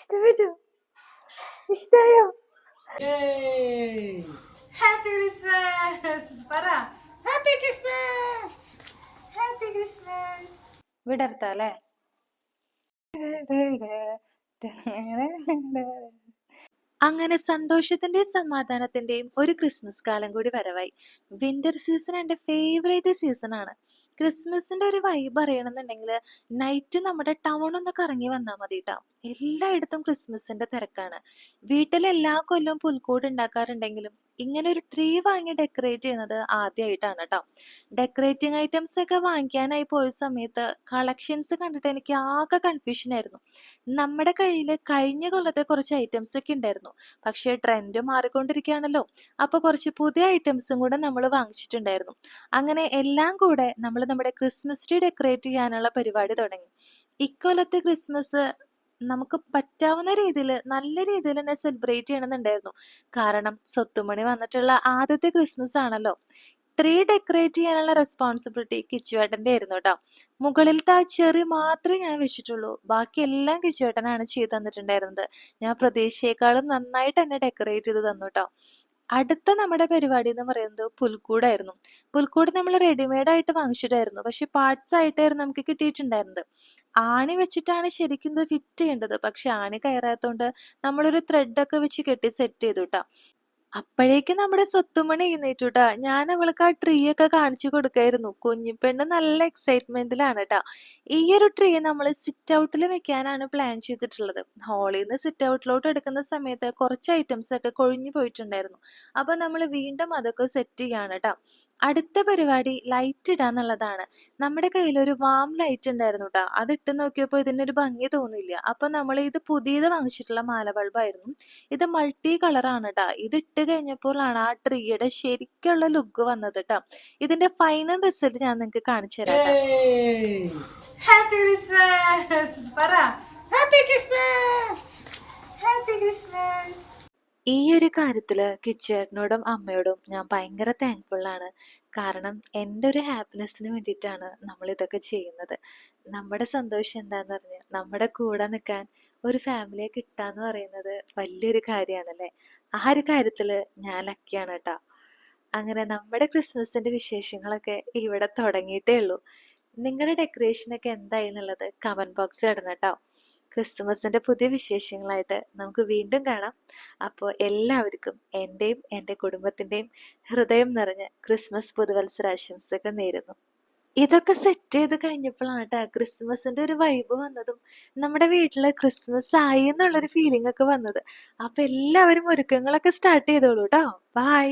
ഇഷ്ടപ്പെട്ടു? ഇഷ്ടായോ? Happy Christmas പറ. Happy Christmas. Happy Christmas. വിടർത്തല്ലേ? അങ്ങനെ സന്തോഷത്തിന്റെയും സമാധാനത്തിന്റെയും ഒരു ക്രിസ്മസ് കാലം കൂടി വരവായി. വിന്റർ സീസൺ എൻ്റെ ഫേവറേറ്റ് സീസൺ ആണ്. ക്രിസ്മസിന്റെ ഒരു വൈബ് അറിയണമെന്നുണ്ടെങ്കിൽ നൈറ്റ് നമ്മുടെ ടൗൺ ഒന്ന് കറങ്ങി വന്നാൽ മതി കേട്ടോ. എല്ലായിടത്തും ക്രിസ്മസിന്റെ തിരക്കാണ്. വീട്ടിൽ എല്ലാ കൊല്ലവും പുൽക്കൂട് ഉണ്ടാക്കാറുണ്ടെങ്കിലും ഇങ്ങനെ ഒരു ട്രീ വാങ്ങി ഡെക്കറേറ്റ് ചെയ്യുന്നത് ആദ്യമായിട്ടാണ് കേട്ടോ. ഡെക്കറേറ്റിംഗ് ഐറ്റംസ് ഒക്കെ വാങ്ങിക്കാനായി പോയ സമയത്ത് കളക്ഷൻസ് കണ്ടിട്ട് എനിക്ക് ആകെ കൺഫ്യൂഷൻ ആയിരുന്നു. നമ്മുടെ കയ്യിൽ കഴിഞ്ഞ കൊല്ലത്തെ കുറച്ച് ഐറ്റംസ് ഒക്കെ ഉണ്ടായിരുന്നു. പക്ഷേ ട്രെൻഡ് മാറിക്കൊണ്ടിരിക്കുകയാണല്ലോ. അപ്പൊ കുറച്ച് പുതിയ ഐറ്റംസും കൂടെ നമ്മൾ വാങ്ങിച്ചിട്ടുണ്ടായിരുന്നു. അങ്ങനെ എല്ലാം കൂടെ നമ്മൾ നമ്മുടെ ക്രിസ്മസ് ട്രീ ഡെക്കറേറ്റ് ചെയ്യാനുള്ള പരിപാടി തുടങ്ങി. ഇക്കൊല്ലത്തെ ക്രിസ്മസ് നമുക്ക് പറ്റാവുന്ന രീതിയിൽ നല്ല രീതിയിൽ തന്നെ സെലിബ്രേറ്റ് ചെയ്യണമെന്നുണ്ടായിരുന്നു. കാരണം സ്വത്തുമണി വന്നിട്ടുള്ള ആദ്യത്തെ ക്രിസ്മസ് ആണല്ലോ. ട്രീ ഡെക്കറേറ്റ് ചെയ്യാനുള്ള റെസ്പോൺസിബിലിറ്റി കിച്ചുവേട്ടന്റെ ആയിരുന്നു കേട്ടോ. മുകളിലത്തെ ആ ചെറി മാത്രമേ ഞാൻ വെച്ചിട്ടുള്ളൂ. ബാക്കി എല്ലാം കിച്ചുവേട്ടനാണ് ചെയ്തു തന്നിട്ടുണ്ടായിരുന്നത്. ഞാൻ പ്രതീക്ഷയെക്കാളും നന്നായിട്ട് തന്നെ ഡെക്കറേറ്റ് ചെയ്ത് തന്നു കേട്ടോ. അടുത്ത നമ്മുടെ പരിപാടി എന്ന് പറയുന്നത് പുൽക്കൂടായിരുന്നു. പുൽക്കൂട് നമ്മൾ റെഡിമെയ്ഡ് ആയിട്ട് വാങ്ങിച്ചിട്ടായിരുന്നു. പക്ഷെ പാർട്സ് ആയിട്ടായിരുന്നു നമുക്ക് കിട്ടിയിട്ടുണ്ടായിരുന്നത്. ആണി വെച്ചിട്ടാണ് ശരിക്കും ഇത് ഫിറ്റ് ചെയ്യേണ്ടത്. പക്ഷെ ആണി കയറാത്തോണ്ട് നമ്മളൊരു ത്രെഡൊക്കെ വെച്ച് കെട്ടി സെറ്റ് ചെയ്തു കേട്ടോ. അപ്പോഴേക്കും നമ്മുടെ സ്വത്തുമണി എഴുന്നേറ്റുട്ടാ. ഞാൻ അവൾക്ക് ആ ട്രീ ഒക്കെ കാണിച്ചു കൊടുക്കായിരുന്നു. കുഞ്ഞിപ്പെണ്ണ് നല്ല എക്സൈറ്റ്മെന്റിലാണ് കേട്ടാ. ഈ ഒരു ട്രീ നമ്മൾ സിറ്റ് ഔട്ടിൽ വെക്കാനാണ് പ്ലാൻ ചെയ്തിട്ടുള്ളത്. ഹാളിൽ നിന്ന് സിറ്റ് ഔട്ടിലോട്ട് എടുക്കുന്ന സമയത്ത് കുറച്ച് ഐറ്റംസ് ഒക്കെ കൊഴിഞ്ഞു പോയിട്ടുണ്ടായിരുന്നു. അപ്പൊ നമ്മൾ വീണ്ടും അതൊക്കെ സെറ്റ് ചെയ്യാണ് കേട്ടോ. അടുത്ത പരിപാടി ലൈറ്റ് ഇടാന്നുള്ളതാണ്. നമ്മുടെ കയ്യിൽ ഒരു വാം ലൈറ്റ് ഉണ്ടായിരുന്നു കേട്ടോ. അതിട്ട് നോക്കിയപ്പോൾ ഇതിനൊരു ഭംഗി തോന്നില്ല. അപ്പൊ നമ്മൾ ഇത് പുതിയത് വാങ്ങിച്ചിട്ടുള്ള മാല ബൾബായിരുന്നു. ഇത് മൾട്ടി കളറാണ് കേട്ടോ. ഇത് ഇട്ട് കഴിഞ്ഞപ്പോഴാണ് ആ ട്രീയുടെ ശരിക്കുള്ള ലുക്ക് വന്നത് കേട്ടോ. ഇതിന്റെ ഫൈനൽ റിസൾട്ട് ഞാൻ നിങ്ങൾക്ക് കാണിച്ചു തരാം. ഹാപ്പി ക്രിസ്മസ് പറ. Happy Christmas. Happy Christmas. ഈ ഒരു കാര്യത്തില് കിച്ചേട്ടനോടും അമ്മയോടും ഞാൻ ഭയങ്കര താങ്ക്ഫുൾ ആണ്. കാരണം എൻ്റെ ഒരു ഹാപ്പിനെസ്സിന് വേണ്ടിയിട്ടാണ് നമ്മൾ ഇതൊക്കെ ചെയ്യുന്നത്. നമ്മുടെ സന്തോഷം എന്താന്ന് പറഞ്ഞ് നമ്മുടെ കൂടെ നിൽക്കാൻ ഒരു ഫാമിലിയെ കിട്ടാന്ന് പറയുന്നത് വലിയൊരു കാര്യമാണല്ലേ. ആ ഒരു കാര്യത്തില് ഞാൻ ലക്കിയാണ് കേട്ടോ. അങ്ങനെ നമ്മുടെ ക്രിസ്മസിന്റെ വിശേഷങ്ങളൊക്കെ ഇവിടെ തുടങ്ങിയിട്ടേ ഉള്ളൂ. നിങ്ങളുടെ ഡെക്കറേഷനൊക്കെ എന്തായി എന്നുള്ളത് കമന്റ് ബോക്സിൽ ഇടണം കേട്ടോ. ക്രിസ്മസിന്റെ പുതിയ വിശേഷങ്ങളായിട്ട് നമുക്ക് വീണ്ടും കാണാം. അപ്പോൾ എല്ലാവർക്കും എൻ്റെയും എൻ്റെ കുടുംബത്തിൻ്റെയും ഹൃദയം നിറഞ്ഞ ക്രിസ്മസ് പുതുവത്സരാശംസകൾ നേരുന്നു. ഇതൊക്കെ സെറ്റ് ചെയ്ത് കഴിഞ്ഞപ്പോഴാണ് കേട്ടോ ക്രിസ്മസിന്റെ ഒരു വൈബ് വന്നതും നമ്മുടെ വീട്ടില് ക്രിസ്മസ് ആയി എന്നുള്ളൊരു ഫീലിംഗ് ഒക്കെ വന്നത്. അപ്പൊ എല്ലാവരും ഒരുക്കങ്ങളൊക്കെ സ്റ്റാർട്ട് ചെയ്തോളൂ കേട്ടോ. ബൈ.